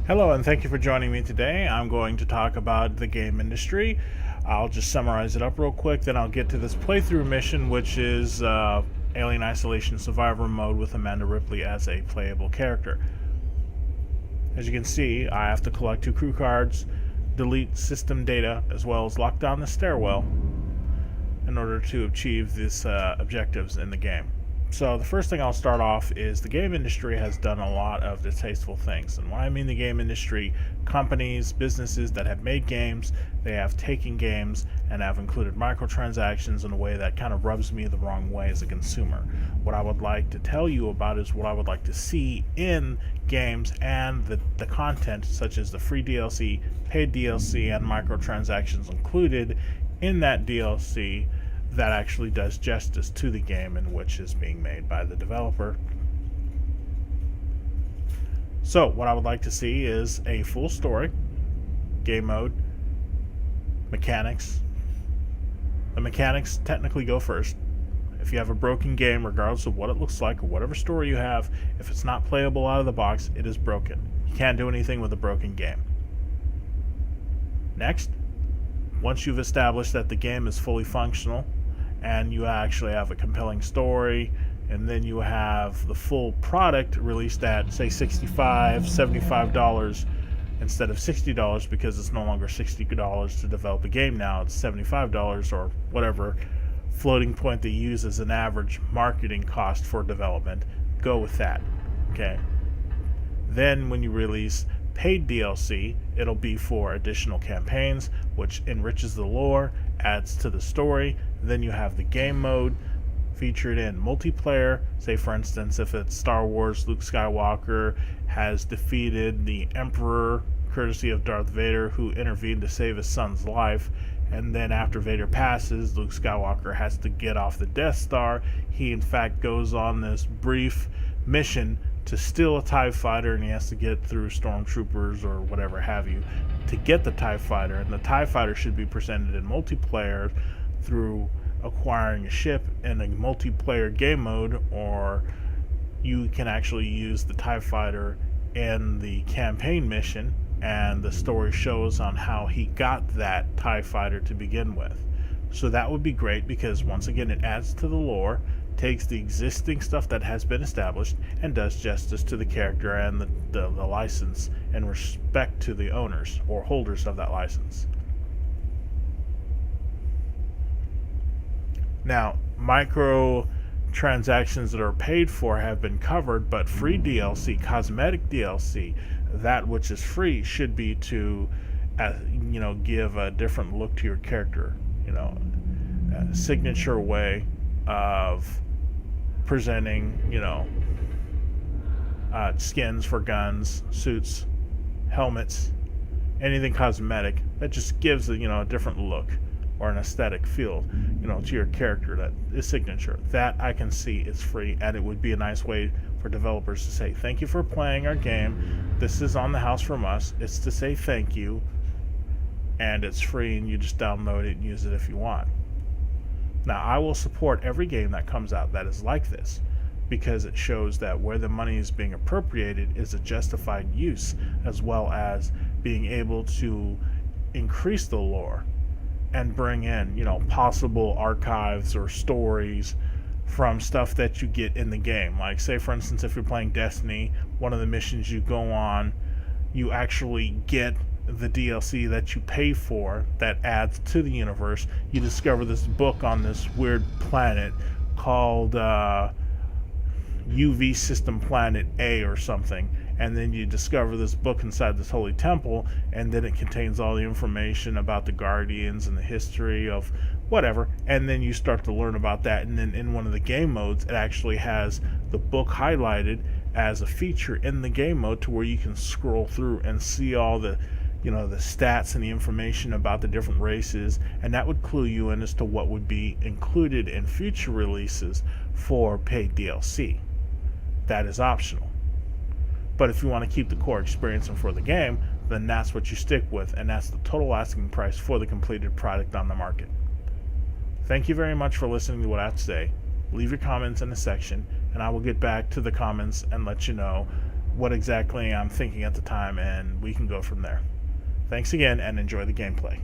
Hello, and thank you for joining me today. I'm going to talk about the game industry. I'll just summarize it up real quick, then I'll get to this playthrough mission, which is Alien Isolation Survivor mode with Amanda Ripley as a playable character. As you can see, I have to collect 2 crew cards, delete system data, as well as lock down the stairwell in order to achieve these objectives in the game. So the first thing I'll start off is the game industry has done a lot of distasteful things. And when I mean the game industry, companies, businesses that have made games, they have taken games and have included microtransactions in a way that kind of rubs me the wrong way as a consumer. What I would like to tell you about is what I would like to see in games and the content, such as the free DLC, paid DLC, and microtransactions included in that DLC that actually does justice to the game in which is being made by the developer. So what I would like to see is a full story, game mode, mechanics. The mechanics technically go first. If you have a broken game, regardless of what it looks like or whatever story you have, if it's not playable out of the box, it is broken. You can't do anything with a broken game. Next, once you've established that the game is fully functional and you actually have a compelling story, and then you have the full product released at, say, $65, $75 instead of $60, because it's no longer $60 to develop a game now, it's $75 or whatever floating point they use as an average marketing cost for development. Go with that, okay? Then when you release paid DLC, it'll be for additional campaigns, which enriches the lore, adds to the story. Then you have the game mode featured in multiplayer. Say, for instance, if it's Star Wars, Luke Skywalker has defeated the Emperor courtesy of Darth Vader, who intervened to save his son's life. And then after Vader passes, Luke Skywalker has to get off the Death Star. He, in fact, goes on this brief mission to steal a TIE fighter, and he has to get through stormtroopers or whatever have you to get the TIE fighter. And the TIE fighter should be presented in multiplayer through acquiring a ship in a multiplayer game mode, or you can actually use the TIE fighter in the campaign mission, and the story shows on how he got that TIE fighter to begin with. So that would be great, because once again it adds to the lore, takes the existing stuff that has been established, and does justice to the character and the license and respect to the owners or holders of that license. Now, micro transactions that are paid for have been covered, but free DLC, cosmetic DLC, that which is free, should be to give a different look to your character, a signature way of presenting, skins for guns, suits, helmets, anything cosmetic that just gives a different look or an aesthetic feel, to your character that is signature. That I can see is free, and it would be a nice way for developers to say, thank you for playing our game. This is on the house from us. It's to say thank you, and it's free, and you just download it and use it if you want. Now, I will support every game that comes out that is like this, because it shows that where the money is being appropriated is a justified use, as well as being able to increase the lore and bring in, possible archives or stories from stuff that you get in the game. Like, say, for instance, if you're playing Destiny, one of the missions you go on, you actually get the DLC that you pay for that adds to the universe. You discover this book on this weird planet called UV System Planet A or something, and then you discover this book inside this holy temple, and then it contains all the information about the Guardians and the history of whatever, and then you start to learn about that, and then in one of the game modes it actually has the book highlighted as a feature in the game mode, to where you can scroll through and see all the the stats and the information about the different races, and that would clue you in as to what would be included in future releases for paid DLC. That is optional. But if you want to keep the core experience and for the game, then that's what you stick with, and that's the total asking price for the completed product on the market. Thank you very much for listening to what I have to say. Leave your comments in the section, and I will get back to the comments and let you know what exactly I'm thinking at the time, and we can go from there. Thanks again, and enjoy the gameplay.